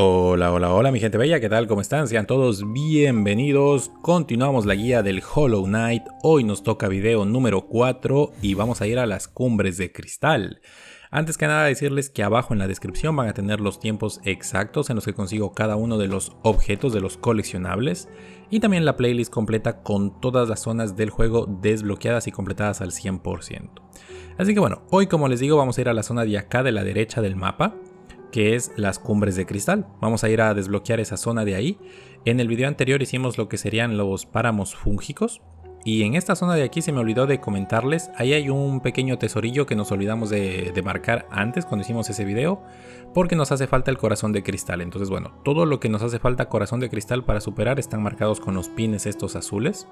Hola, hola, hola mi gente bella, ¿qué tal? ¿Cómo están? Sean todos bienvenidos. Continuamos la guía del Hollow Knight. Hoy nos toca video número 4 y vamos a ir a las cumbres de cristal. Antes que nada decirles que abajo en la descripción van a tener los tiempos exactos en los que consigo cada uno de los objetos de los coleccionables y también la playlist completa con todas las zonas del juego desbloqueadas y completadas al 100%. Así que bueno, hoy como les digo vamos a ir a la zona de acá de la derecha del mapa, que es las cumbres de cristal. Vamos a ir a desbloquear esa zona de ahí. En el video anterior hicimos lo que serían los páramos fúngicos. Y en esta zona de aquí se me olvidó de comentarles, ahí hay un pequeño tesorillo que nos olvidamos de marcar antes cuando hicimos ese video, porque nos hace falta el corazón de cristal. Entonces bueno, todo lo que nos hace falta corazón de cristal para superar están marcados con los pines estos azules.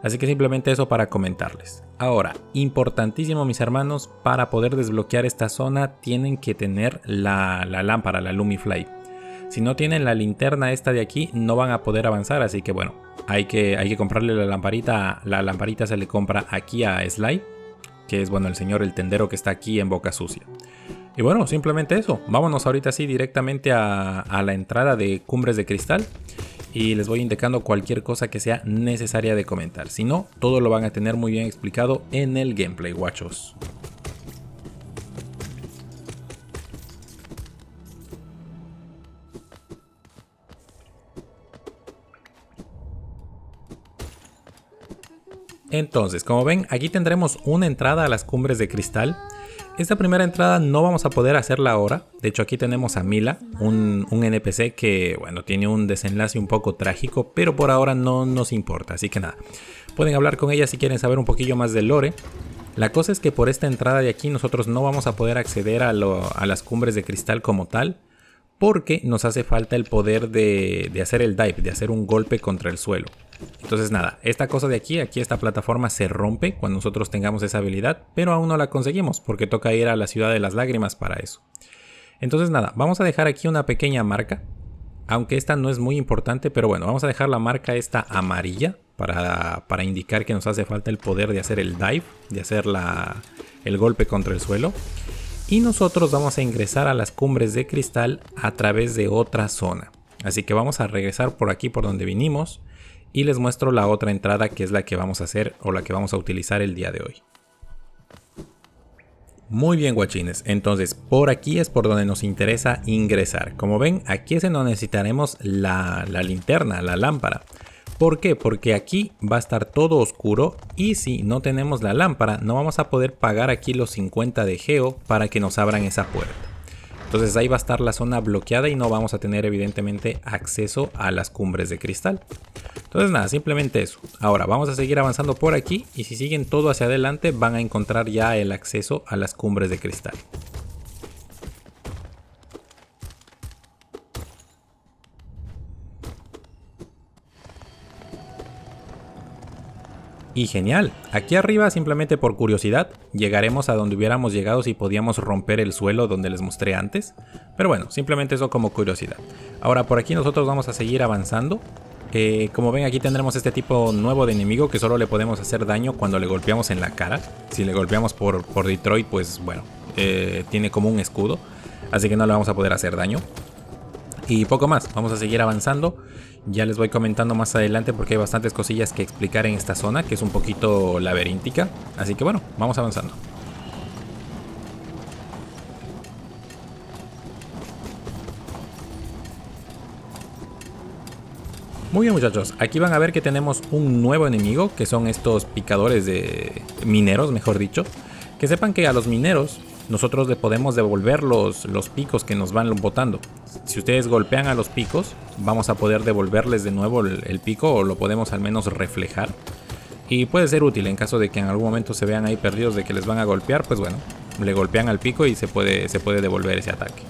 Así que simplemente eso para comentarles. Ahora, importantísimo mis hermanos, para poder desbloquear esta zona tienen que tener la lámpara, la Lumifly. Si no tienen la linterna esta de aquí, no van a poder avanzar, así que bueno, hay que comprarle la lamparita. La lamparita se le compra aquí a Sly, que es bueno el señor, el tendero que está aquí en Boca Sucia. Y bueno, simplemente eso. Vámonos ahorita sí directamente a la entrada de Cumbres de Cristal. Y les voy indicando cualquier cosa que sea necesaria de comentar. Si no, todo lo van a tener muy bien explicado en el gameplay, guachos. Entonces, como ven, aquí tendremos una entrada a las Cumbres de Cristal. Esta primera entrada no vamos a poder hacerla ahora. De hecho, aquí tenemos a Mila, un NPC que, bueno, tiene un desenlace un poco trágico, pero por ahora no nos importa. Así que nada, pueden hablar con ella si quieren saber un poquillo más del lore. La cosa es que por esta entrada de aquí nosotros no vamos a poder acceder a las Cumbres de Cristal como tal, porque nos hace falta el poder de hacer el dive, de hacer un golpe contra el suelo. Entonces nada, esta cosa de aquí esta plataforma se rompe cuando nosotros tengamos esa habilidad, pero aún no la conseguimos porque toca ir a la ciudad de las lágrimas para eso. Entonces nada, vamos a dejar aquí una pequeña marca, aunque esta no es muy importante, pero bueno, vamos a dejar la marca esta amarilla para indicar que nos hace falta el poder de hacer el dive, de hacer el golpe contra el suelo. Y nosotros vamos a ingresar a las cumbres de cristal a través de otra zona. Así que vamos a regresar por aquí por donde vinimos y les muestro la otra entrada que es la que vamos a hacer o la que vamos a utilizar el día de hoy. Muy bien guachines, entonces por aquí es por donde nos interesa ingresar. Como ven, aquí es en donde necesitaremos la linterna, la lámpara. ¿Por qué? Porque aquí va a estar todo oscuro y si no tenemos la lámpara no vamos a poder pagar aquí los 50 de geo para que nos abran esa puerta. Entonces ahí va a estar la zona bloqueada y no vamos a tener evidentemente acceso a las cumbres de cristal. Entonces nada, simplemente eso. Ahora vamos a seguir avanzando por aquí y si siguen todo hacia adelante van a encontrar ya el acceso a las cumbres de cristal. Y genial, aquí arriba simplemente por curiosidad llegaremos a donde hubiéramos llegado si podíamos romper el suelo donde les mostré antes. Pero bueno, simplemente eso como curiosidad. Ahora por aquí nosotros vamos a seguir avanzando. Como ven aquí tendremos este tipo nuevo de enemigo que solo le podemos hacer daño cuando le golpeamos en la cara. Si le golpeamos por Detroit pues bueno, tiene como un escudo. Así que no le vamos a poder hacer daño. Y poco más, vamos a seguir avanzando. Ya les voy comentando más adelante porque hay bastantes cosillas que explicar en esta zona, que es un poquito laberíntica. Así que bueno, vamos avanzando. Muy bien muchachos, aquí van a ver que tenemos un nuevo enemigo, que son estos picadores de mineros, mejor dicho. Que sepan que a los mineros nosotros le podemos devolver los picos que nos van botando. Si ustedes golpean a los picos, vamos a poder devolverles de nuevo el pico o lo podemos al menos reflejar. Y puede ser útil en caso de que en algún momento se vean ahí perdidos de que les van a golpear, pues bueno, le golpean al pico y se puede devolver ese ataque.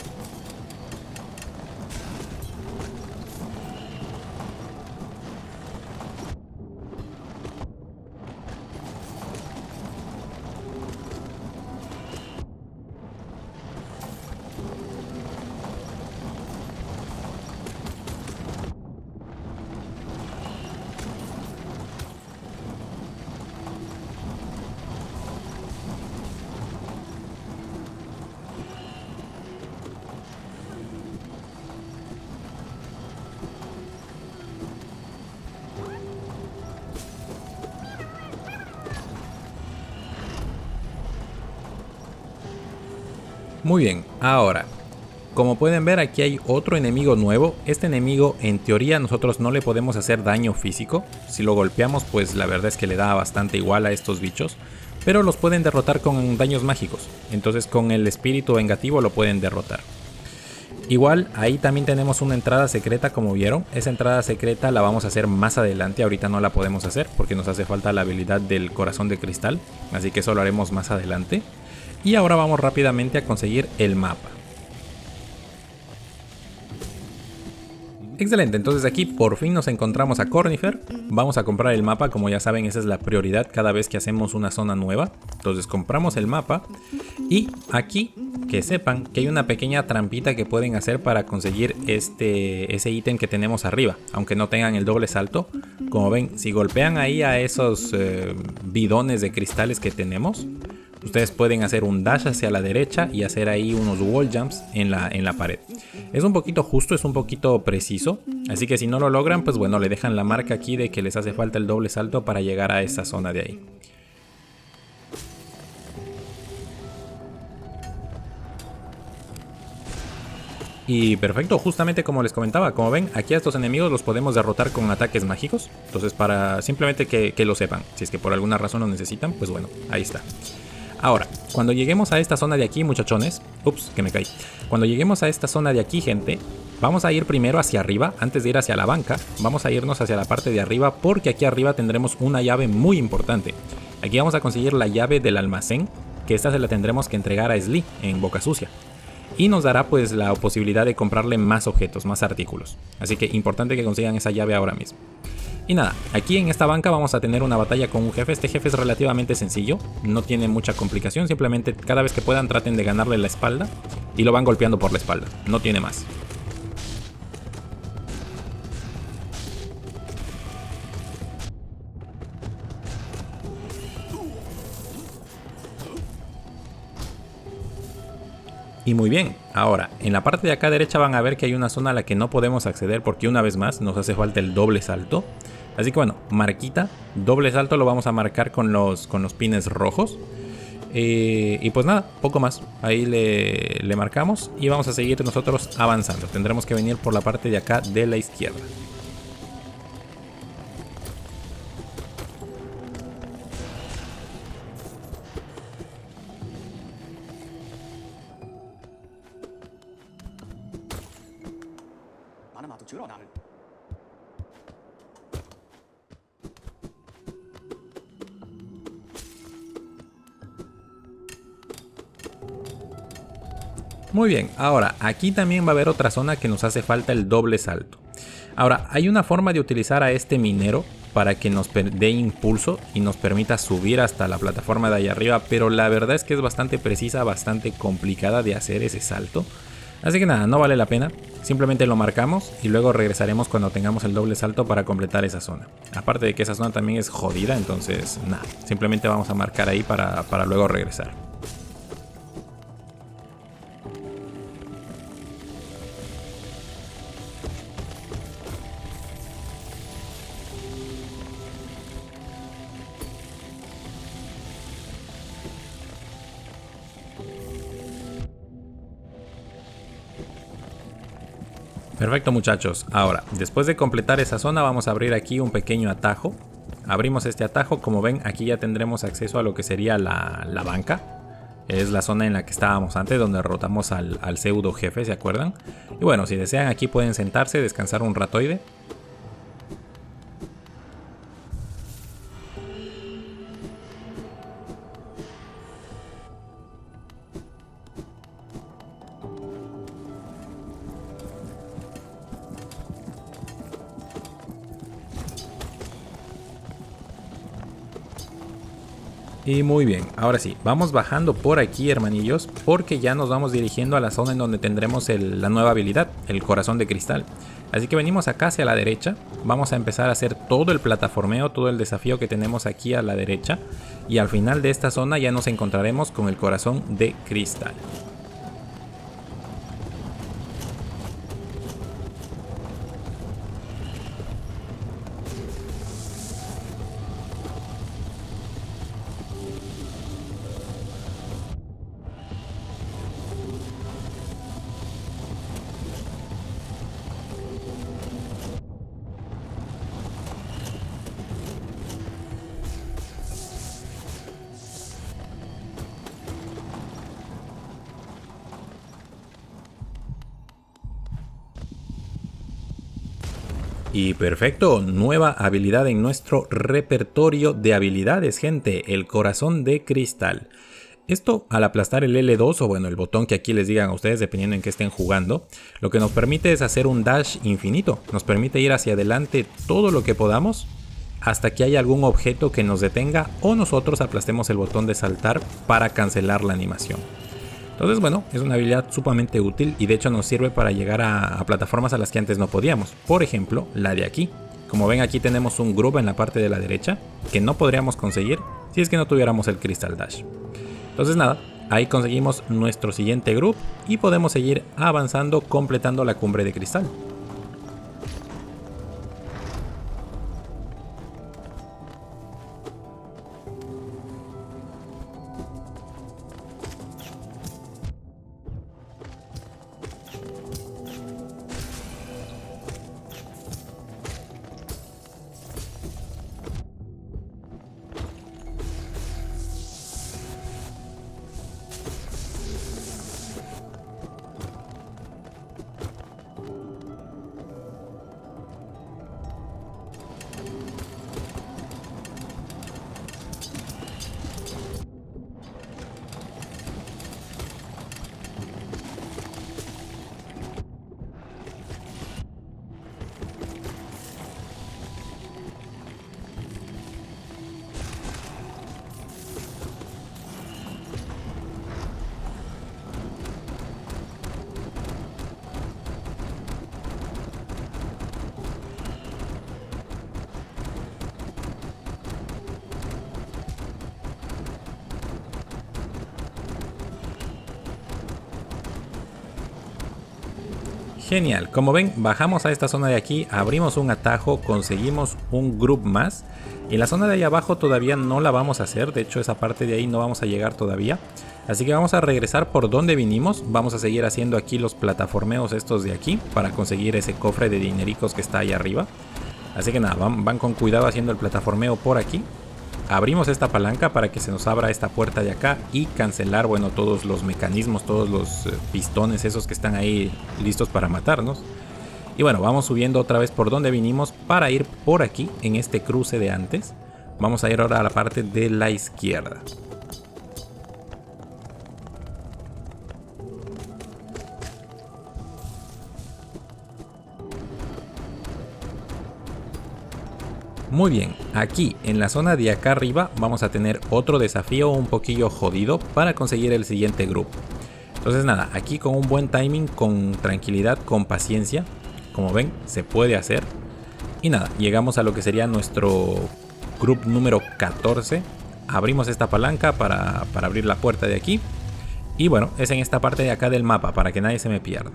Muy bien, ahora, como pueden ver aquí hay otro enemigo nuevo. Este enemigo en teoría nosotros no le podemos hacer daño físico. Si lo golpeamos pues la verdad es que le da bastante igual a estos bichos. Pero los pueden derrotar con daños mágicos. Entonces con el espíritu vengativo lo pueden derrotar. Igual ahí también tenemos una entrada secreta, como vieron. Esa entrada secreta la vamos a hacer más adelante. Ahorita no la podemos hacer porque nos hace falta la habilidad del corazón de cristal. Así que eso lo haremos más adelante. Y ahora vamos rápidamente a conseguir el mapa. Excelente, entonces aquí por fin nos encontramos a Cornifer. Vamos a comprar el mapa, como ya saben esa es la prioridad cada vez que hacemos una zona nueva. Entonces compramos el mapa y aquí que sepan que hay una pequeña trampita que pueden hacer para conseguir ese ítem que tenemos arriba, aunque no tengan el doble salto. Como ven, si golpean ahí a esos bidones de cristales que tenemos, ustedes pueden hacer un dash hacia la derecha y hacer ahí unos wall jumps en la pared. Es un poquito justo, es un poquito preciso, así que si no lo logran, pues bueno, le dejan la marca aquí de que les hace falta el doble salto para llegar a esa zona de ahí. Y perfecto, justamente como les comentaba, como ven, aquí a estos enemigos los podemos derrotar con ataques mágicos. Entonces para simplemente que lo sepan, si es que por alguna razón lo necesitan, pues bueno, ahí está. Ahora, cuando lleguemos a esta zona de aquí, muchachones, ups, que me caí. Cuando lleguemos a esta zona de aquí, gente, vamos a ir primero hacia arriba, antes de ir hacia la banca, vamos a irnos hacia la parte de arriba porque aquí arriba tendremos una llave muy importante. Aquí vamos a conseguir la llave del almacén, que esta se la tendremos que entregar a Sly en Boca Sucia. Y nos dará pues la posibilidad de comprarle más objetos, más artículos. Así que importante que consigan esa llave ahora mismo. Y nada, aquí en esta banca vamos a tener una batalla con un jefe. Este jefe es relativamente sencillo, no tiene mucha complicación. Simplemente cada vez que puedan traten de ganarle la espalda y lo van golpeando por la espalda, no tiene más. Y muy bien, ahora en la parte de acá derecha van a ver que hay una zona a la que no podemos acceder porque una vez más nos hace falta el doble salto. Así que bueno, marquita, doble salto lo vamos a marcar con los pines rojos. Y pues nada, poco más, ahí le marcamos y vamos a seguir nosotros avanzando. Tendremos que venir por la parte de acá de la izquierda. Muy bien, ahora aquí también va a haber otra zona que nos hace falta el doble salto. Ahora, hay una forma de utilizar a este minero para que nos dé impulso y nos permita subir hasta la plataforma de ahí arriba, pero la verdad es que es bastante precisa, bastante complicada de hacer ese salto. Así que nada, no vale la pena, simplemente lo marcamos y luego regresaremos cuando tengamos el doble salto para completar esa zona. Aparte de que esa zona también es jodida, entonces nada, simplemente vamos a marcar ahí para luego regresar. Perfecto muchachos, ahora después de completar esa zona vamos a abrir aquí un pequeño atajo. Abrimos este atajo, como ven aquí ya tendremos acceso a lo que sería la banca. Es la zona en la que estábamos antes, donde derrotamos al pseudo jefe, ¿se acuerdan? Y bueno, si desean aquí pueden sentarse, descansar un ratoide. Y muy bien, ahora sí, vamos bajando por aquí hermanillos, porque ya nos vamos dirigiendo a la zona en donde tendremos la nueva habilidad, el corazón de cristal. Así que venimos acá hacia la derecha, vamos a empezar a hacer todo el plataformeo, todo el desafío que tenemos aquí a la derecha. Y al final de esta zona ya nos encontraremos con el corazón de cristal. Y perfecto, nueva habilidad en nuestro repertorio de habilidades, gente, el corazón de cristal. Esto, al aplastar el L2 o bueno, el botón que aquí les digan a ustedes dependiendo en qué estén jugando, lo que nos permite es hacer un dash infinito. Nos permite ir hacia adelante todo lo que podamos hasta que haya algún objeto que nos detenga o nosotros aplastemos el botón de saltar para cancelar la animación. Entonces bueno, es una habilidad sumamente útil y de hecho nos sirve para llegar a plataformas a las que antes no podíamos. Por ejemplo, la de aquí. Como ven, aquí tenemos un group en la parte de la derecha que no podríamos conseguir si es que no tuviéramos el Crystal Dash. Entonces nada, ahí conseguimos nuestro siguiente group y podemos seguir avanzando completando la cumbre de cristal. Genial, como ven, bajamos a esta zona de aquí, abrimos un atajo, conseguimos un group más. Y la zona de ahí abajo todavía no la vamos a hacer, de hecho esa parte de ahí no vamos a llegar todavía. Así que vamos a regresar por donde vinimos, vamos a seguir haciendo aquí los plataformeos estos de aquí para conseguir ese cofre de dinericos que está ahí arriba. Así que nada, van con cuidado haciendo el plataformeo por aquí. Abrimos esta palanca para que se nos abra esta puerta de acá y cancelar, bueno, todos los mecanismos, todos los pistones esos que están ahí listos para matarnos. Y bueno, vamos subiendo otra vez por donde vinimos para ir por aquí en este cruce de antes. Vamos a ir ahora a la parte de la izquierda. Muy bien, aquí en la zona de acá arriba vamos a tener otro desafío un poquillo jodido para conseguir el siguiente grupo. Entonces nada, aquí con un buen timing, con tranquilidad, con paciencia, como ven, se puede hacer. Y nada, llegamos a lo que sería nuestro group número 14. Abrimos esta palanca para abrir la puerta de aquí. Y bueno, es en esta parte de acá del mapa para que nadie se me pierda.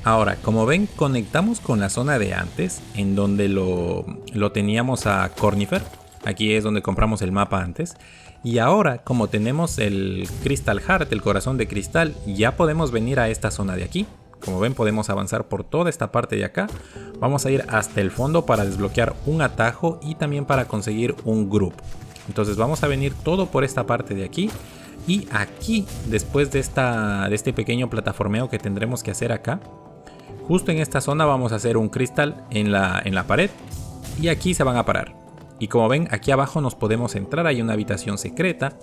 Ahora, como ven, conectamos con la zona de antes, en donde lo teníamos a Cornifer. Aquí es donde compramos el mapa antes. Y ahora, como tenemos el Crystal Heart, el corazón de cristal, ya podemos venir a esta zona de aquí. Como ven, podemos avanzar por toda esta parte de acá. Vamos a ir hasta el fondo para desbloquear un atajo y también para conseguir un group. Entonces vamos a venir todo por esta parte de aquí. Y aquí, después de este pequeño plataformeo que tendremos que hacer acá, justo en esta zona vamos a hacer un cristal en la pared y aquí se van a parar. Y como ven, aquí abajo nos podemos entrar, hay una habitación secreta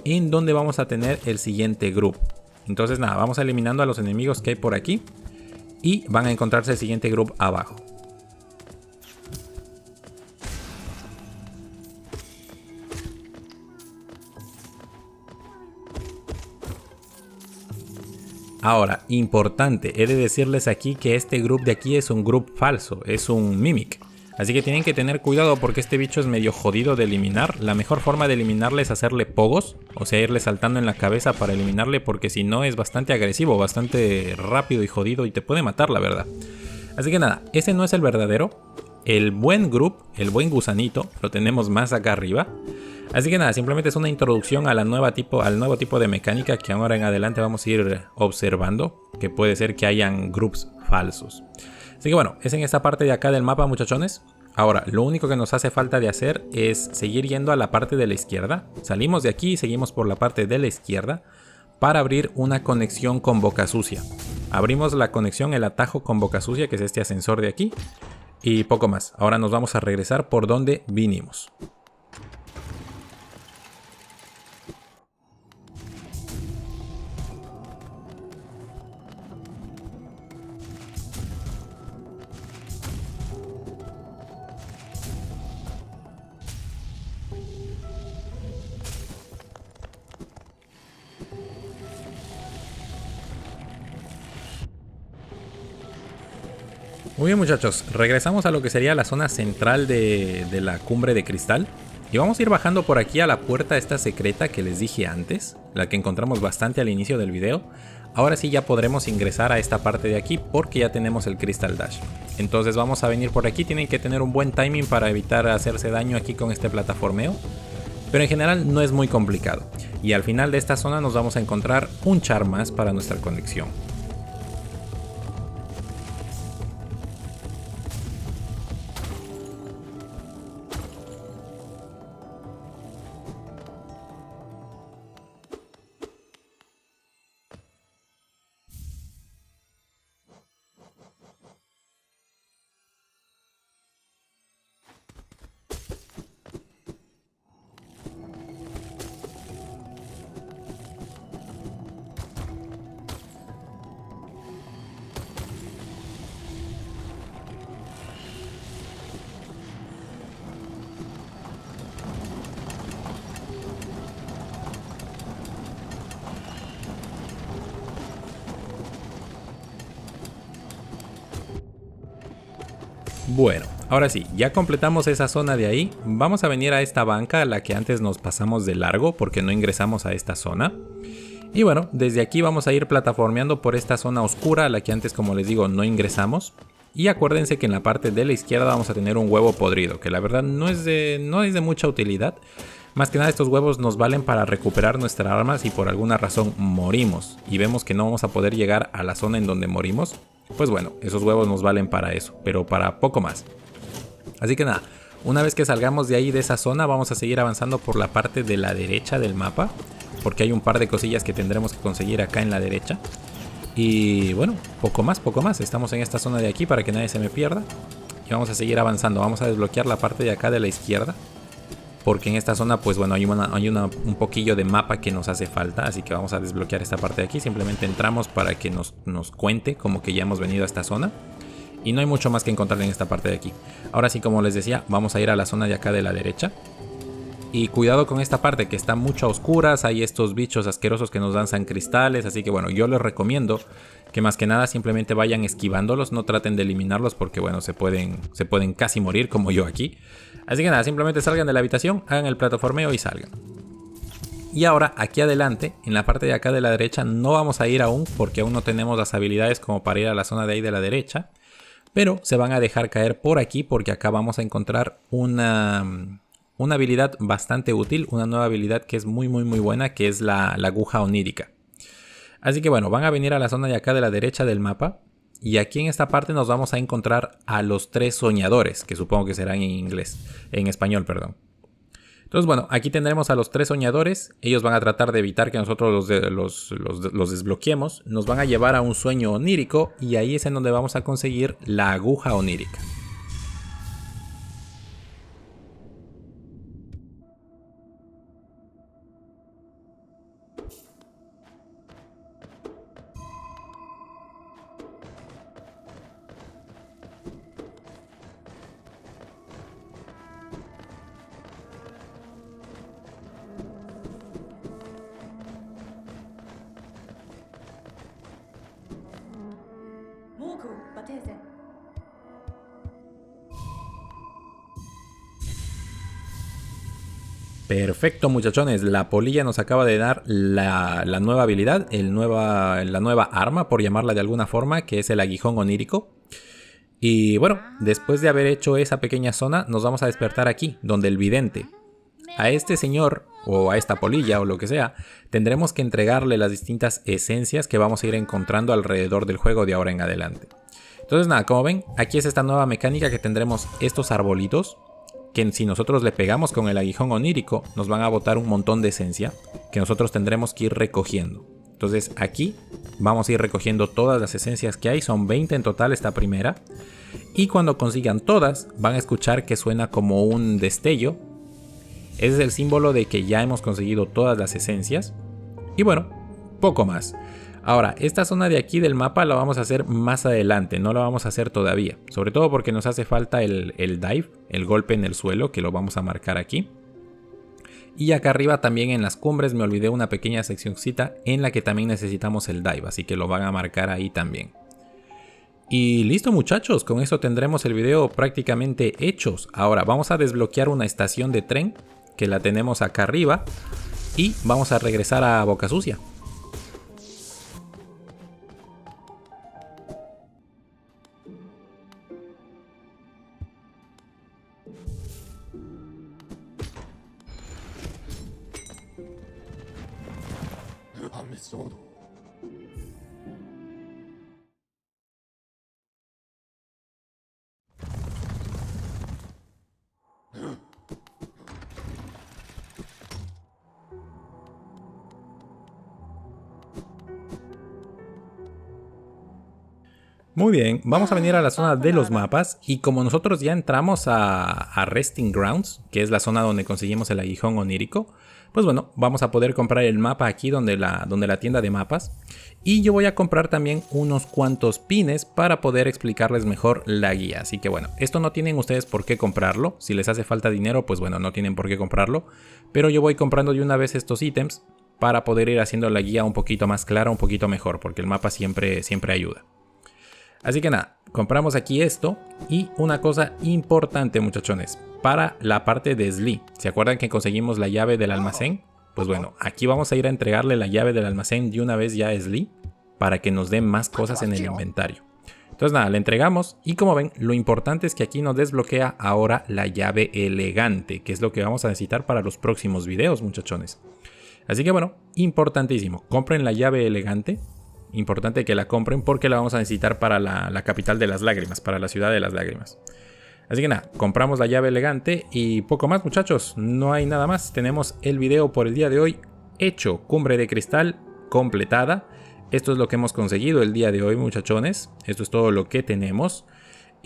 en donde vamos a tener el siguiente grupo. Entonces nada, vamos eliminando a los enemigos que hay por aquí y van a encontrarse el siguiente grupo abajo. Ahora, importante, he de decirles aquí que este group de aquí es un group falso, es un mimic. Así que tienen que tener cuidado porque este bicho es medio jodido de eliminar. La mejor forma de eliminarle es hacerle pogos, o sea, irle saltando en la cabeza para eliminarle, porque si no es bastante agresivo, bastante rápido y jodido y te puede matar, la verdad. Así que nada, ese no es el verdadero. El buen group, el buen gusanito, lo tenemos más acá arriba. Así que nada, simplemente es una introducción a al nuevo tipo de mecánica que ahora en adelante vamos a ir observando, que puede ser que hayan groups falsos. Así que bueno, es en esta parte de acá del mapa, muchachones. Ahora, lo único que nos hace falta de hacer es seguir yendo a la parte de la izquierda. Salimos de aquí y seguimos por la parte de la izquierda para abrir una conexión con Boca Sucia. Abrimos la conexión, el atajo con Boca Sucia, que es este ascensor de aquí. Y poco más. Ahora nos vamos a regresar por donde vinimos. Muy bien, muchachos, regresamos a lo que sería la zona central de la cumbre de cristal. Y vamos a ir bajando por aquí a la puerta esta secreta que les dije antes, la que encontramos bastante al inicio del video. Ahora sí ya podremos ingresar a esta parte de aquí porque ya tenemos el Crystal Dash. Entonces vamos a venir por aquí, tienen que tener un buen timing para evitar hacerse daño aquí con este plataformeo. Pero en general no es muy complicado. Y al final de esta zona nos vamos a encontrar un char más para nuestra conexión. Bueno, ahora sí, ya completamos esa zona de ahí. Vamos a venir a esta banca a la que antes nos pasamos de largo porque no ingresamos a esta zona. Y bueno, desde aquí vamos a ir plataformeando por esta zona oscura a la que antes, como les digo, no ingresamos. Y acuérdense que en la parte de la izquierda vamos a tener un huevo podrido, que la verdad no es de mucha utilidad. Más que nada estos huevos nos valen para recuperar nuestras armas si por alguna razón morimos y vemos que no vamos a poder llegar a la zona en donde morimos. Pues bueno, esos huevos nos valen para eso, pero para poco más. Así que nada, una vez que salgamos de ahí de esa zona vamos a seguir avanzando por la parte de la derecha del mapa, porque hay un par de cosillas que tendremos que conseguir acá en la derecha. Y bueno, poco más, estamos en esta zona de aquí para que nadie se me pierda. Y vamos a seguir avanzando, vamos a desbloquear la parte de acá de la izquierda, porque en esta zona pues bueno hay un poquillo de mapa que nos hace falta. Así que vamos a desbloquear esta parte de aquí. Simplemente entramos para que nos cuente como que ya hemos venido a esta zona. Y no hay mucho más que encontrar en esta parte de aquí. Ahora sí, como les decía, vamos a ir a la zona de acá de la derecha. Y cuidado con esta parte que está mucho a oscuras. Hay estos bichos asquerosos que nos lanzan cristales. Así que bueno, yo les recomiendo que más que nada simplemente vayan esquivándolos. No traten de eliminarlos porque bueno, se pueden casi morir como yo aquí. Así que nada, simplemente salgan de la habitación, hagan el plataformeo y salgan. Y ahora aquí adelante, en la parte de acá de la derecha, no vamos a ir aún porque aún no tenemos las habilidades como para ir a la zona de ahí de la derecha. Pero se van a dejar caer por aquí porque acá vamos a encontrar una habilidad bastante útil. Una nueva habilidad que es muy buena, que es la aguja onírica. Así que bueno, van a venir a la zona de acá de la derecha del mapa. Y aquí en esta parte nos vamos a encontrar a los tres soñadores, que supongo que serán en español, perdón. Entonces bueno, aquí tendremos a los tres soñadores. Ellos van a tratar de evitar que nosotros los desbloqueemos. Nos van a llevar a un sueño onírico y ahí es en donde vamos a conseguir la aguja onírica. Perfecto, muchachones, la polilla nos acaba de dar la nueva habilidad, la nueva arma, por llamarla de alguna forma, que es el aguijón onírico. Y bueno, después de haber hecho esa pequeña zona, nos vamos a despertar aquí, donde el vidente. A este señor o a esta polilla o lo que sea, tendremos que entregarle las distintas esencias que vamos a ir encontrando alrededor del juego de ahora en adelante. Entonces nada, como ven, aquí es esta nueva mecánica que tendremos estos arbolitos, que si nosotros le pegamos con el aguijón onírico, nos van a botar un montón de esencia que nosotros tendremos que ir recogiendo. Entonces aquí vamos a ir recogiendo todas las esencias que hay, son 20 en total esta primera. Y cuando consigan todas, van a escuchar que suena como un destello. Ese es el símbolo de que ya hemos conseguido todas las esencias. Y bueno, poco más. Ahora, esta zona de aquí del mapa la vamos a hacer más adelante, no la vamos a hacer todavía. Sobre todo porque nos hace falta el dive, el golpe en el suelo, que lo vamos a marcar aquí. Y acá arriba también en las cumbres me olvidé una pequeña seccioncita en la que también necesitamos el dive, así que lo van a marcar ahí también. Y listo muchachos, con eso tendremos el video prácticamente hechos. Ahora vamos a desbloquear una estación de tren que la tenemos acá arriba y vamos a regresar a Boca Sucia. Muy bien, vamos a venir a la zona de los mapas y como nosotros ya entramos a Resting Grounds, que es la zona donde conseguimos el aguijón onírico, pues bueno, vamos a poder comprar el mapa aquí donde la tienda de mapas. Y yo voy a comprar también unos cuantos pines para poder explicarles mejor la guía. Así que bueno, esto no tienen ustedes por qué comprarlo. Si les hace falta dinero, pues bueno, no tienen por qué comprarlo. Pero yo voy comprando de una vez estos ítems para poder ir haciendo la guía un poquito más clara, un poquito mejor, porque el mapa siempre ayuda. Así que nada, compramos aquí esto y una cosa importante muchachones, para la parte de Slee. ¿Se acuerdan que conseguimos la llave del almacén? Pues bueno, aquí vamos a ir a entregarle la llave del almacén de una vez ya a Slee para que nos den más cosas en el inventario. Entonces nada, le entregamos y como ven, lo importante es que aquí nos desbloquea ahora la llave elegante, que es lo que vamos a necesitar para los próximos videos muchachones. Así que bueno, importantísimo, compren la llave elegante. Importante que la compren porque la vamos a necesitar para la capital de las lágrimas, para la ciudad de las lágrimas. Así que nada, compramos la llave elegante y poco más muchachos, no hay nada más. Tenemos el video por el día de hoy hecho, cumbre de cristal completada. Esto es lo que hemos conseguido el día de hoy muchachones, esto es todo lo que tenemos.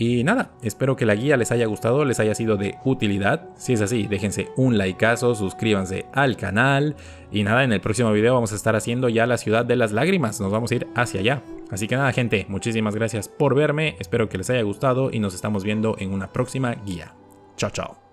Y nada, espero que la guía les haya gustado, les haya sido de utilidad. Si es así, déjense un likeazo, suscríbanse al canal. Y nada, en el próximo video vamos a estar haciendo ya la ciudad de las lágrimas. Nos vamos a ir hacia allá. Así que nada, gente, muchísimas gracias por verme. Espero que les haya gustado y nos estamos viendo en una próxima guía. Chao, chao.